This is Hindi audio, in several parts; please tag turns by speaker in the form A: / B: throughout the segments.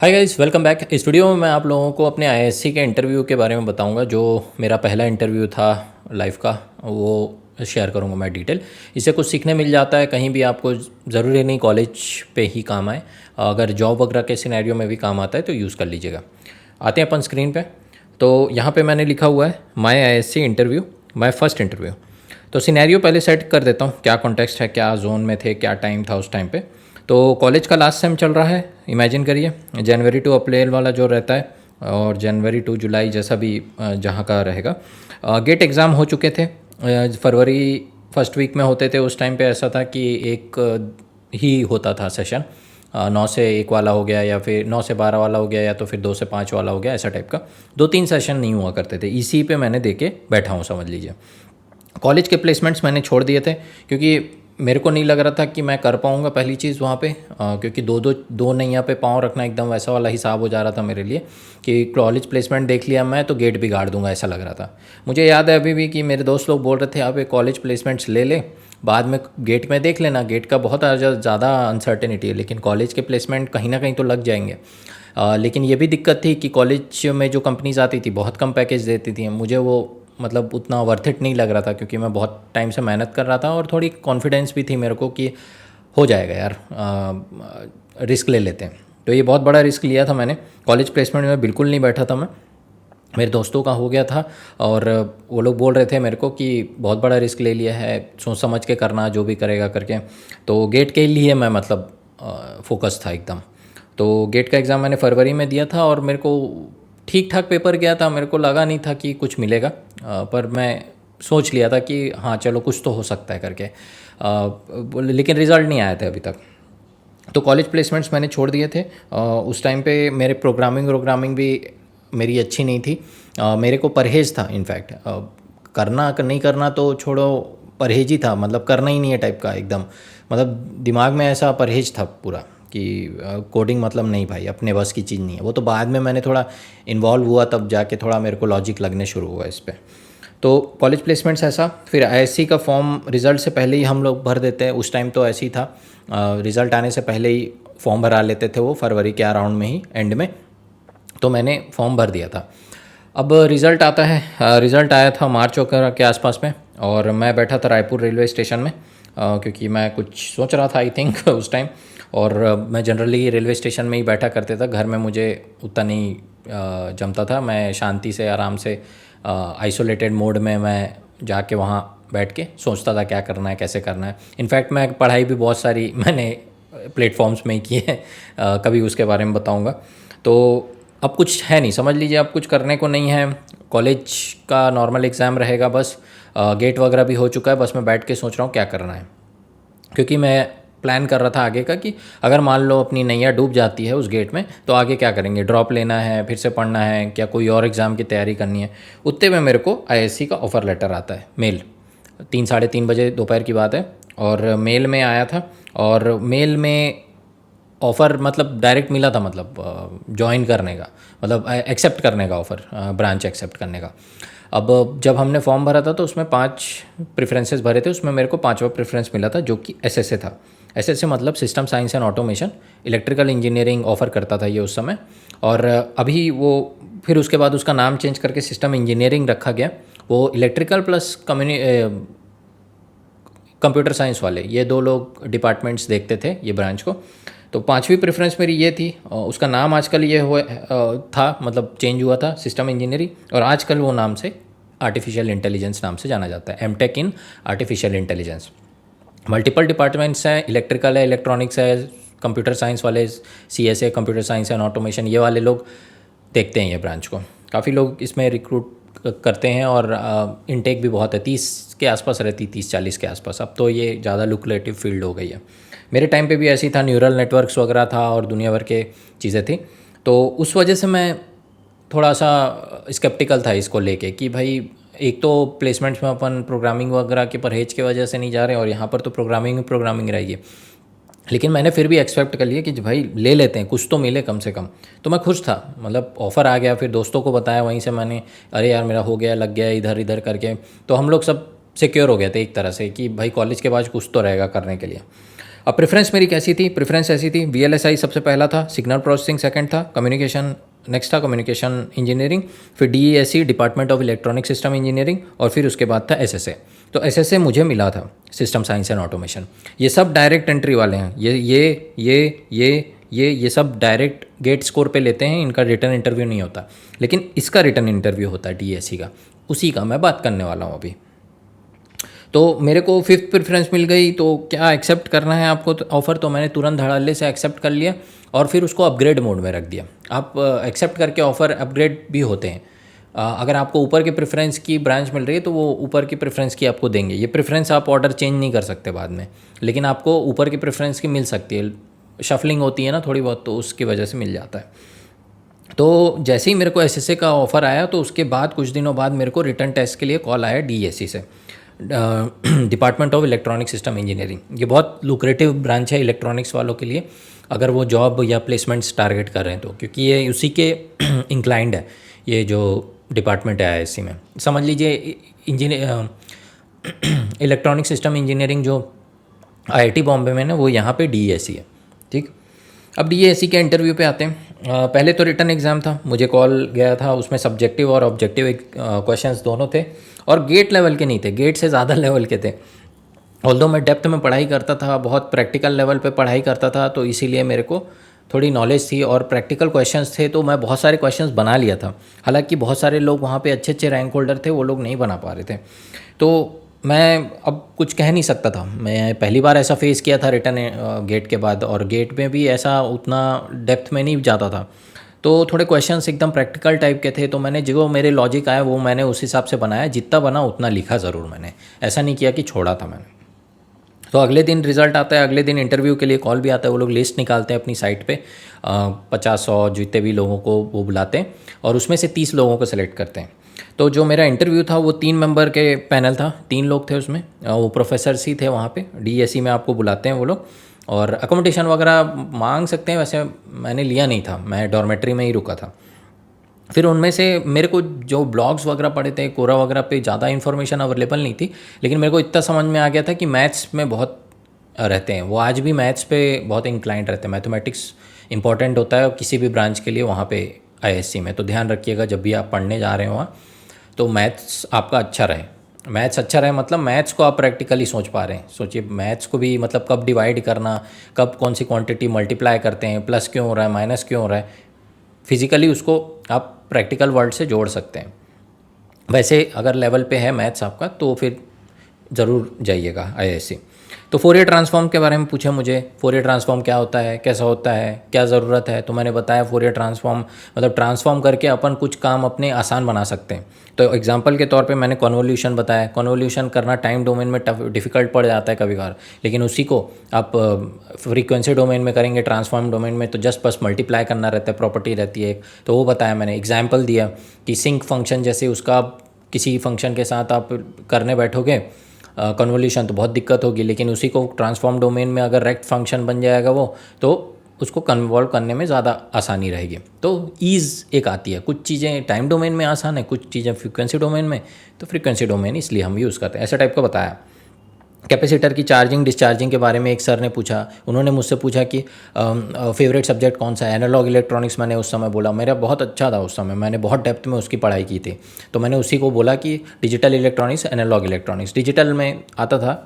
A: Hi guys, welcome back. इस वीडियो में मैं आप लोगों को अपने आईएससी के इंटरव्यू के बारे में बताऊंगा। जो मेरा पहला इंटरव्यू था लाइफ का, वो शेयर करूंगा मैं डिटेल। इससे कुछ सीखने मिल जाता है, कहीं भी आपको ज़रूरी नहीं कॉलेज पे ही काम आए, अगर जॉब वगैरह के सिनेरियो में भी काम आता है तो यूज़ कर लीजिएगा। आते हैं अपन स्क्रीन पे। तो यहाँ पे मैंने लिखा हुआ है my ISC interview, my first interview. तो सिनेरियो पहले सेट कर देता हूँ, क्या कॉन्टेक्स्ट है, क्या जोन में थे, क्या टाइम था उस टाइम पे। तो कॉलेज का लास्ट सेम चल रहा है, इमेजिन करिए, जनवरी टू अप्रैल वाला जो रहता है, और जनवरी टू जुलाई जैसा भी जहाँ का रहेगा। गेट एग्ज़ाम हो चुके थे, फरवरी फर्स्ट वीक में होते थे। उस टाइम पे ऐसा था कि एक ही होता था सेशन, 9 से 1 वाला हो गया, या फिर 9 से 12 वाला हो गया, या तो फिर 2 से 5 वाला हो गया, ऐसा टाइप का 2-3 सेशन नहीं हुआ करते थे। इसी पे मैंने दे के बैठा हूँ, समझ लीजिए। कॉलेज के प्लेसमेंट्स मैंने छोड़ दिए थे, क्योंकि मेरे को नहीं लग रहा था कि मैं कर पाऊँगा पहली चीज़ वहाँ पे, क्योंकि दो नैया पे पाँव रखना एकदम वैसा वाला हिसाब हो जा रहा था मेरे लिए कि कॉलेज प्लेसमेंट देख लिया मैं तो गेट बिगाड़ दूंगा, ऐसा लग रहा था। मुझे याद है अभी भी कि मेरे दोस्त लोग बोल रहे थे, आप ये कॉलेज प्लेसमेंट्स ले ले, बाद में गेट में देख लेना, गेट का बहुत ज़्यादा अनसर्टेनिटी है, लेकिन कॉलेज के प्लेसमेंट कहीं ना कहीं तो लग जाएंगे। लेकिन ये भी दिक्कत थी कि कॉलेज में जो कंपनीज आती थी बहुत कम पैकेज देती थी, मुझे वो मतलब उतना वर्थ इट नहीं लग रहा था, क्योंकि मैं बहुत टाइम से मेहनत कर रहा था और थोड़ी कॉन्फिडेंस भी थी मेरे को कि हो जाएगा यार, रिस्क ले लेते हैं। तो ये बहुत बड़ा रिस्क लिया था मैंने। कॉलेज प्लेसमेंट में बिल्कुल नहीं बैठा था मैं, मेरे दोस्तों का हो गया था, और वो लोग बोल रहे थे मेरे को कि बहुत बड़ा रिस्क ले लिया है, सोच समझ के करना, जो भी करेगा करके। तो गेट के लिए मैं मतलब फोकस था एकदम। तो गेट का एग्ज़ाम मैंने फरवरी में दिया था, और मेरे को ठीक ठाक पेपर गया था, मेरे को लगा नहीं था कि कुछ मिलेगा, पर मैं सोच लिया था कि हाँ चलो कुछ तो हो सकता है करके। लेकिन रिज़ल्ट नहीं आए थे अभी तक। तो कॉलेज प्लेसमेंट्स मैंने छोड़ दिए थे। उस टाइम पे मेरे प्रोग्रामिंग भी मेरी अच्छी नहीं थी। मेरे को परहेज़ था इनफैक्ट, करना नहीं करना तो छोड़ो, परहेज ही था, मतलब करना ही नहीं है टाइप का एकदम। मतलब दिमाग में ऐसा परहेज था पूरा कि कोडिंग मतलब नहीं भाई, अपने बस की चीज़ नहीं है। वो तो बाद में मैंने थोड़ा इन्वॉल्व हुआ, तब जाके थोड़ा मेरे को लॉजिक लगने शुरू हुआ इस पर। तो कॉलेज प्लेसमेंट्स ऐसा। फिर आईएससी का फॉर्म रिज़ल्ट से पहले ही हम लोग भर देते हैं, उस टाइम तो ऐसे ही था, रिज़ल्ट आने से पहले ही फॉर्म भरा लेते थे, वो फरवरी के अराउंड में ही, एंड में। तो मैंने फॉर्म भर दिया था। अब रिज़ल्ट आता है, रिज़ल्ट आया था मार्च वगैरह के आसपास में, और मैं बैठा था रायपुर रेलवे स्टेशन में, क्योंकि मैं कुछ सोच रहा था आई थिंक उस टाइम। और मैं जनरली रेलवे स्टेशन में ही बैठा करते था, घर में मुझे उतना नहीं जमता था। मैं शांति से आराम से आइसोलेटेड मोड में मैं जाके वहाँ बैठ के सोचता था क्या करना है, कैसे करना है। इनफैक्ट मैं पढ़ाई भी बहुत सारी मैंने प्लेटफॉर्म्स में ही की है, कभी उसके बारे में बताऊँगा। तो अब कुछ है नहीं, समझ लीजिए, अब कुछ करने को नहीं है। कॉलेज का नॉर्मल एग्ज़ाम रहेगा बस, गेट वगैरह भी हो चुका है, बस मैं बैठ के सोच रहा हूँ क्या करना है। क्योंकि मैं प्लान कर रहा था आगे का कि अगर मान लो अपनी नैया डूब जाती है उस गेट में, तो आगे क्या करेंगे, ड्रॉप लेना है, फिर से पढ़ना है, क्या कोई और एग्ज़ाम की तैयारी करनी है। उतने में मेरे को आईएससी का ऑफ़र लेटर आता है, मेल, 3-3:30 बजे दोपहर की बात है, और मेल में आया था। और मेल में ऑफ़र मतलब डायरेक्ट मिला था, मतलब ज्वाइन करने का, मतलब एक्सेप्ट करने का ऑफ़र, ब्रांच एक्सेप्ट करने का। अब जब हमने फॉर्म भरा था तो उसमें 5 प्रेफरेंसेस भरे थे, उसमें मेरे को 5वां प्रेफरेंस मिला था, जो कि एसएसए था। एसएसए मतलब system science and automation, electrical engineering offer करता था ये उस समय। और अभी वो फिर उसके बाद उसका नाम चेंज करके सिस्टम इंजीनियरिंग रखा गया। वो इलेक्ट्रिकल प्लस कंप्यूटर साइंस वाले, ये 2 लोग डिपार्टमेंट्स देखते थे ये ब्रांच को। तो 5वीं प्रेफरेंस मेरी ये थी। उसका नाम आजकल ये हुआ था, मतलब चेंज हुआ था, सिस्टम इंजीनियरिंग, और आजकल वो नाम से आर्टिफिशियल इंटेलिजेंस नाम से जाना जाता है, MTech in artificial intelligence. Multiple departments हैं, इलेक्ट्रिकल है, इलेक्ट्रॉनिक्स है, कंप्यूटर साइंस वाले, CSA computer science and automation, ये वाले लोग देखते हैं ये ब्रांच को। काफ़ी लोग इसमें रिक्रूट करते हैं, और इनटेक भी बहुत है, 30 के आसपास रहती, 30-40 के आसपास। अब तो ये ज़्यादा लुक्रेटिव फील्ड हो गई है। मेरे टाइम पे भी ऐसी था, न्यूरल नेटवर्क्स वगैरह था और दुनिया भर के चीज़ें थी। तो उस वजह से मैं थोड़ा सा स्केप्टिकल था इसको लेके कि भाई, एक तो प्लेसमेंट्स में अपन प्रोग्रामिंग वगैरह के परहेज की वजह से नहीं जा रहे, और यहाँ पर तो प्रोग्रामिंग रहेगी। लेकिन मैंने फिर भी एक्सेप्ट कर लिया कि भाई ले लेते हैं, कुछ तो मिले कम से कम। तो मैं खुश था, मतलब ऑफ़र आ गया, फिर दोस्तों को बताया, वहीं से मैंने, अरे यार मेरा हो गया, लग गया इधर इधर करके। तो हम लोग सब सिक्योर हो गए थे एक तरह से कि भाई कॉलेज के बाद कुछ तो रहेगा करने के लिए। अब प्रेफरेंस मेरी कैसी थी, प्रेफरेंस ऐसी थी, VLSI सबसे पहला था, सिग्नल प्रोसेसिंग सेकंड था, कम्युनिकेशन नेक्स्ट था, कम्युनिकेशन इंजीनियरिंग, फिर DESE department of electronic system engineering, और फिर उसके बाद था SSA। तो SSA मुझे मिला था, सिस्टम साइंस एंड ऑटोमेशन। ये सब डायरेक्ट एंट्री वाले हैं, ये सब डायरेक्ट गेट स्कोर पे लेते हैं, इनका रिटर्न इंटरव्यू नहीं होता। लेकिन इसका रिटर्न इंटरव्यू होता है DESE का, उसी का मैं बात करने वाला हूँ अभी। तो मेरे को फिफ्थ प्रेफरेंस मिल गई, तो क्या एक्सेप्ट करना है आपको तो ऑफ़र, तो मैंने तुरंत धड़ल्ले से एक्सेप्ट कर लिया और फिर उसको अपग्रेड मोड में रख दिया। आप एक्सेप्ट करके ऑफ़र अपग्रेड भी होते हैं। अगर आपको ऊपर के प्रेफरेंस की ब्रांच मिल रही है तो वो ऊपर की प्रेफरेंस की आपको देंगे। ये प्रेफरेंस आप ऑर्डर चेंज नहीं कर सकते बाद में, लेकिन आपको ऊपर की प्रेफरेंस की मिल सकती है। शफलिंग होती है ना थोड़ी बहुत, तो उसकी वजह से मिल जाता है। तो जैसे ही मेरे को SSA का ऑफ़र आया तो उसके बाद कुछ दिनों बाद मेरे को रिटर्न टेस्ट के लिए कॉल आया DESE से, department of electronic system engineering. ये बहुत लुक्रेटिव ब्रांच है इलेक्ट्रॉनिक्स वालों के लिए, अगर वो जॉब या प्लेसमेंट्स टारगेट कर रहे हैं तो, क्योंकि ये उसी के इंक्लाइंड है ये जो डिपार्टमेंट है ISC में। समझ लीजिए इंजीनियर इलेक्ट्रॉनिक सिस्टम इंजीनियरिंग जो IIT बॉम्बे में ना, वो यहाँ पे DESE है। ठीक, अब DESE के इंटरव्यू पे आते हैं। पहले तो रिटन एग्ज़ाम था, मुझे कॉल गया था, उसमें सब्जेक्टिव और ऑब्जेक्टिव क्वेश्चंस दोनों थे, और गेट लेवल के नहीं थे, गेट से ज़्यादा लेवल के थे। ऑल्दो मैं डेप्थ में पढ़ाई करता था, बहुत प्रैक्टिकल लेवल पे पढ़ाई करता था, तो इसीलिए मेरे को थोड़ी नॉलेज थी और प्रैक्टिकल क्वेश्चंस थे, तो मैं बहुत सारे क्वेश्चंस बना लिया था। हालांकि बहुत सारे लोग वहाँ पे अच्छे अच्छे रैंक होल्डर थे, वो लोग नहीं बना पा रहे थे। तो मैं अब कुछ कह नहीं सकता था, मैं पहली बार ऐसा फेस किया था रिटर्न गेट के बाद, और गेट में भी ऐसा उतना डेप्थ में नहीं जाता था। तो थोड़े क्वेश्चंस एकदम प्रैक्टिकल टाइप के थे, तो मैंने जो मेरे लॉजिक आया वो मैंने उस हिसाब से बनाया, जितना बना उतना लिखा ज़रूर मैंने, ऐसा नहीं किया कि छोड़ा था मैंने। तो अगले दिन रिज़ल्ट आता है, अगले दिन इंटरव्यू के लिए कॉल भी आता है, वो लोग लिस्ट निकालते हैं अपनी साइट पे, 50-100 जितने भी लोगों को वो बुलाते हैं, और उसमें से 30 लोगों को सेलेक्ट करते हैं। तो जो मेरा इंटरव्यू था वो 3 मेंबर के पैनल था, 3 लोग थे उसमें, वो प्रोफेसर्स ही थे वहाँ पे, DESE में आपको बुलाते हैं वो लोग, और अकोमोडेशन वगैरह मांग सकते हैं, वैसे मैंने लिया नहीं था, मैं डॉर्मेट्री में ही रुका था। फिर उनमें से मेरे को जो ब्लॉग्स वगैरह पढ़े थे, कोरा वगैरह पे ज़्यादा इन्फॉर्मेशन अवेलेबल नहीं थी, लेकिन मेरे को इतना समझ में आ गया था कि मैथ्स में बहुत रहते हैं, वो आज भी मैथ्स पे बहुत इंक्लाइंट रहते हैं। मैथमेटिक्स इंपॉर्टेंट होता है किसी भी ब्रांच के लिए वहाँ पे ISC में, तो ध्यान रखिएगा जब भी आप पढ़ने जा रहे हो वहाँ, तो मैथ्स आपका अच्छा रहे। मैथ्स अच्छा रहे मतलब मैथ्स को आप प्रैक्टिकली सोच पा रहे हैं। सोचिए मैथ्स को भी, मतलब कब डिवाइड करना, कब कौन सी क्वांटिटी मल्टीप्लाई करते हैं, प्लस क्यों हो रहा है, माइनस क्यों हो रहा है, फिजिकली उसको आप प्रैक्टिकल वर्ल्ड से जोड़ सकते हैं। वैसे अगर लेवल पे है मैथ्स आपका तो फिर ज़रूर जाइएगा ISC। तो फोरियर ट्रांसफॉर्म के बारे में पूछा मुझे, फोरियर ट्रांसफॉर्म क्या होता है, कैसा होता है, क्या ज़रूरत है, तो मैंने बताया फोरियर ट्रांसफॉर्म मतलब ट्रांसफॉर्म करके अपन कुछ काम अपने आसान बना सकते हैं। तो एग्जांपल के तौर पे मैंने कन्वोल्यूशन बताया, कन्वोल्यूशन करना टाइम डोमेन में डिफ़िकल्ट पड़ जाता है कभी कभार, लेकिन उसी को आप फ्रीक्वेंसी डोमेन में करेंगे, ट्रांसफॉर्म डोमेन में तो जस्ट बस मल्टीप्लाई करना रहता है, प्रॉपर्टी रहती है एक, तो वो बताया मैंने। एग्जाम्पल दिया कि सिंक फंक्शन जैसे उसका आप किसी फंक्शन के साथ आप करने बैठोगे कन्वोल्यूशन तो बहुत दिक्कत होगी, लेकिन उसी को ट्रांसफॉर्म डोमेन में अगर रेक्ट फंक्शन बन जाएगा वो, तो उसको कन्वॉल्व करने में ज़्यादा आसानी रहेगी। तो ईज़ एक आती है, कुछ चीज़ें टाइम डोमेन में आसान है, कुछ चीज़ें फ्रीक्वेंसी डोमेन में, तो फ्रीक्वेंसी डोमेन इसलिए हम यूज़ करते हैं, ऐसा टाइप का बताया। कैपेसिटर की चार्जिंग डिस्चार्जिंग के बारे में एक सर ने पूछा, उन्होंने मुझसे पूछा कि फेवरेट सब्जेक्ट कौन सा है, एनालॉग इलेक्ट्रॉनिक्स। मैंने उस समय बोला मेरा बहुत अच्छा था, उस समय मैंने बहुत डेप्थ में उसकी पढ़ाई की थी, तो मैंने उसी को बोला कि digital electronics, analog electronics. Digital में आता था,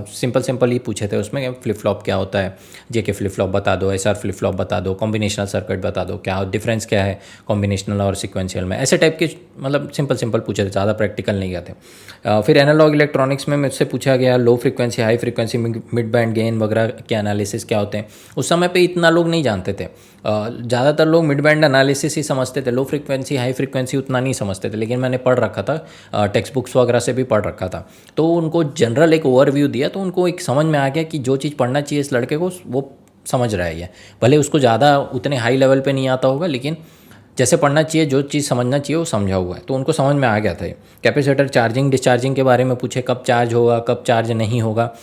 A: सिंपल ही पूछे थे उसमें, फ्लिप फ्लॉप क्या होता है, JK फ्लिप फ्लॉप बता दो, SR फ्लिप फ्लॉप बता दो, कॉम्बिनेशनल सर्किट बता दो, क्या डिफरेंस क्या है कॉम्बिनेशनल और सिक्वेंशियल में, ऐसे टाइप के मतलब सिंपल पूछे थे, ज़्यादा प्रैक्टिकल नहीं गए थे। फिर एनालॉग इलेक्ट्रॉनिक्स में मुझसे पूछा गया low frequency, high frequency, mid band gain वगैरह के एनालिसिस क्या होते हैं। उस समय पे इतना लोग नहीं जानते थे, ज़्यादातर लोग मिड बैंड एनालिसिस ही समझते थे, लो फ्रिक्वेंसी हाई फ्रिक्वेंसी उतना नहीं समझते थे, लेकिन मैंने पढ़ रखा था, टेक्स्ट बुक्स वगैरह से भी पढ़ रखा था, तो उनको जनरल एक ओवरव्यू दिया, तो उनको एक समझ में आ गया कि जो चीज़ पढ़ना चाहिए इस लड़के को वो समझ रहा है। भले उसको ज़्यादा उतने हाई लेवल पे नहीं आता होगा, लेकिन जैसे पढ़ना चाहिए, जो चीज़ समझना चाहिए वो समझा हुआ है, तो उनको समझ में आ गया था। कैपेसिटर चार्जिंग डिस्चार्जिंग के बारे में पूछे, कब चार्ज होगा, कब चार्ज नहीं होगा,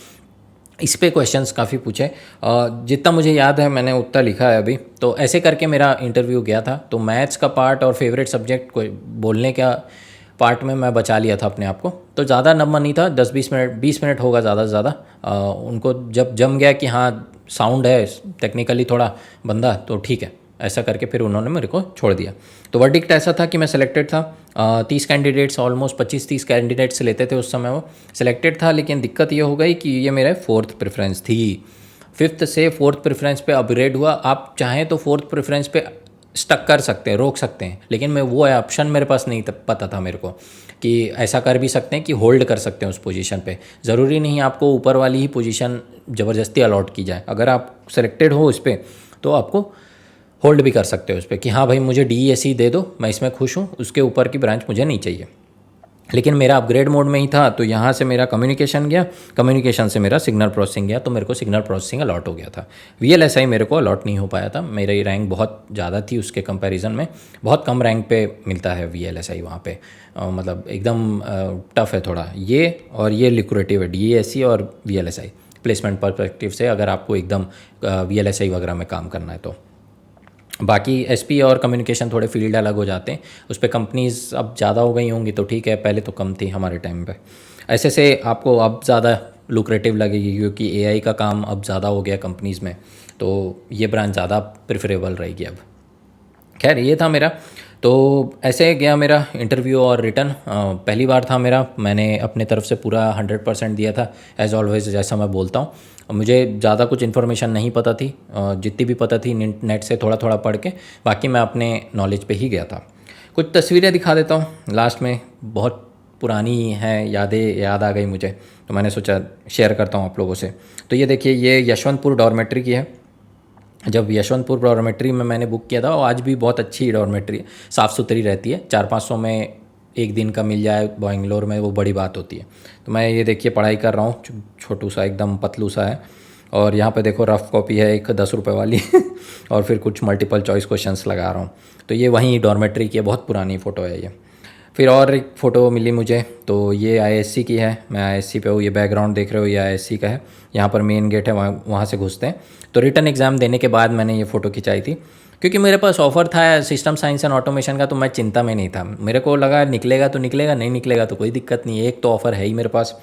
A: इस पे क्वेश्चंस काफ़ी पूछे। जितना मुझे याद है मैंने उतना लिखा है अभी। तो ऐसे करके मेरा इंटरव्यू गया था। तो मैथ्स का पार्ट और फेवरेट सब्जेक्ट को बोलने का पार्ट में मैं बचा लिया था अपने आप को। तो ज़्यादा लंबा नहीं था, 10-20 मिनट होगा ज़्यादा से ज़्यादा। उनको जब जम गया कि हाँ साउंड है टेक्निकली थोड़ा बंदा, तो ठीक है, ऐसा करके फिर उन्होंने मेरे को छोड़ दिया। तो वर्डिक्ट ऐसा था कि मैं सिलेक्टेड था। 30 कैंडिडेट्स, ऑलमोस्ट 25-30 कैंडिडेट्स लेते थे उस समय, वो सिलेक्टेड था। लेकिन दिक्कत ये हो गई कि ये मेरे 4th प्रेफरेंस थी। 5th से 4th प्रेफरेंस पे अपग्रेड हुआ। आप चाहें तो 4th प्रेफरेंस पे स्टक कर सकते हैं, रोक सकते हैं, लेकिन मैं वो ऑप्शन मेरे पास नहीं पता था मेरे को कि ऐसा कर भी सकते हैं कि होल्ड कर सकते हैं उस पोजीशन पे। ज़रूरी नहीं आपको ऊपर वाली ही पोजीशन ज़बरदस्ती अलॉट की जाए। अगर आप सेलेक्टेड हो उस पर तो आपको होल्ड भी कर सकते हो उस पर कि हाँ भाई मुझे DESE दे दो, मैं इसमें खुश हूँ, उसके ऊपर की ब्रांच मुझे नहीं चाहिए। लेकिन मेरा अपग्रेड मोड में ही था, तो यहाँ से मेरा कम्युनिकेशन गया, कम्युनिकेशन से मेरा सिग्नल प्रोसेसिंग गया, तो मेरे को सिग्नल प्रोसेसिंग अलॉट हो गया था। VLSI मेरे को अलॉट नहीं हो पाया था, मेरी रैंक बहुत ज़्यादा थी उसके कंपैरिजन में। बहुत कम रैंक पे मिलता है VLSI वहाँ पे, मतलब एकदम टफ है थोड़ा ये, और ये लिक्रेटिव है DESE और VLSI प्लेसमेंट परस्पेक्टिव से, अगर आपको एकदम VLSI वगैरह में काम करना है तो। बाकी SP और कम्युनिकेशन थोड़े फील्ड अलग हो जाते हैं, उस पर कंपनीज़ अब ज़्यादा हो गई होंगी तो ठीक है, पहले तो कम थी हमारे टाइम पे। ऐसे से आपको अब ज़्यादा लुक्रेटिव लगेगी क्योंकि AI का काम अब ज़्यादा हो गया कंपनीज़ में, तो ये ब्रांच ज़्यादा प्रेफरेबल रहेगी अब। खैर ये था मेरा, तो ऐसे गया मेरा इंटरव्यू और रिटर्न। पहली बार था मेरा, मैंने अपने तरफ से पूरा 100% दिया था एज़ ऑलवेज, जैसा मैं बोलता हूँ। मुझे ज़्यादा कुछ इन्फॉर्मेशन नहीं पता थी, जितनी भी पता थी नेट से थोड़ा थोड़ा पढ़ के, बाकी मैं अपने नॉलेज पे ही गया था। कुछ तस्वीरें दिखा देता हूँ लास्ट में, बहुत पुरानी हैं, याद आ गई मुझे, तो मैंने सोचा शेयर करता हूँ आप लोगों से। तो ये देखिए, ये यशवंतपुर डॉर्मेट्री की है। जब यशवंतपुर डॉर्मेट्री में मैंने बुक किया था, और आज भी बहुत अच्छी डॉर्मेट्री है, साफ़ सुथरी रहती है। 400-500 में एक दिन का मिल जाए बेंगलोर में, वो बड़ी बात होती है। तो मैं ये देखिए पढ़ाई कर रहा हूँ, छोटू सा एकदम पतलू सा है, और यहाँ पे देखो रफ़ कॉपी है एक 10 रुपये वाली और फिर कुछ मल्टीपल चॉइस क्वेश्चंस लगा रहा हूँ। तो ये वहीं डॉर्मेट्री की है, बहुत पुरानी फ़ोटो है ये। फिर और एक फ़ोटो मिली मुझे, तो ये ISC की है, मैं ISC पे हूँ। ये बैकग्राउंड देख रहे हो, ये ISC का है। यहाँ पर मेन गेट है, वहाँ से घुसते हैं। तो रिटर्न एग्ज़ाम देने के बाद मैंने ये फ़ोटो खिंचाई थी, क्योंकि मेरे पास ऑफ़र था सिस्टम साइंस एंड ऑटोमेशन का, तो मैं चिंता में नहीं था। मेरे को लगा निकलेगा तो निकलेगा, नहीं निकलेगा तो कोई दिक्कत नहीं है, एक तो ऑफ़र है ही मेरे पास।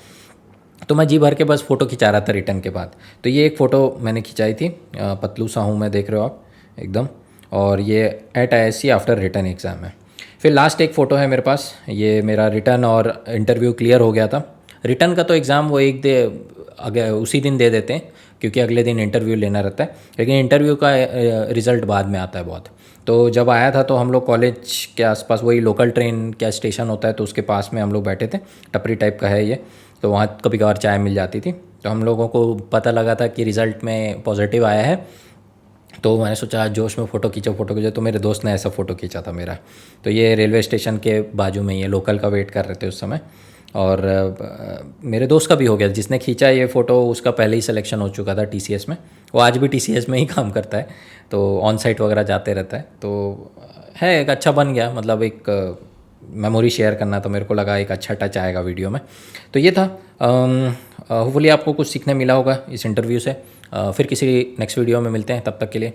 A: तो मैं जी भर के बस फ़ोटो खिंचा रहा था रिटर्न के बाद। तो ये एक फ़ोटो मैंने खिंचाई थी, पतलू सा हूँ मैं, देख रहे हो आप एकदम। और ये at ISC after written exam है। फिर लास्ट एक फ़ोटो है मेरे पास, ये मेरा रिटर्न और इंटरव्यू क्लियर हो गया था। रिटर्न का तो एग्ज़ाम वो उसी दिन दे देते हैं, क्योंकि अगले दिन इंटरव्यू लेना रहता है, लेकिन इंटरव्यू का रिज़ल्ट बाद में आता है बहुत। तो जब आया था तो हम लोग कॉलेज के आसपास, वही लोकल ट्रेन क्या स्टेशन होता है तो उसके पास में हम लोग बैठे थे, टपरी टाइप का है ये, तो वहाँ कभी कभार चाय मिल जाती थी। तो हम लोगों को पता लगा था कि रिज़ल्ट में पॉजिटिव आया है, तो मैंने सोचा जोश में फ़ोटो खींचो, तो मेरे दोस्त ने ऐसा फ़ोटो खींचा था मेरा। तो ये रेलवे स्टेशन के बाजू में ही है, लोकल का वेट कर रहे थे उस समय, और मेरे दोस्त का भी हो गया, जिसने खींचा ये फ़ोटो उसका पहले ही सिलेक्शन हो चुका था TCS में। वो आज भी TCS में ही काम करता है, तो ऑन साइट वगैरह जाते रहता है। तो है एक अच्छा बन गया, मतलब एक मेमोरी शेयर करना, तो मेरे को लगा एक अच्छा टच आएगा वीडियो में। तो ये था, होपफुली आपको कुछ सीखने मिला होगा इस इंटरव्यू से। फिर किसी नेक्स्ट वीडियो में मिलते हैं, तब तक के लिए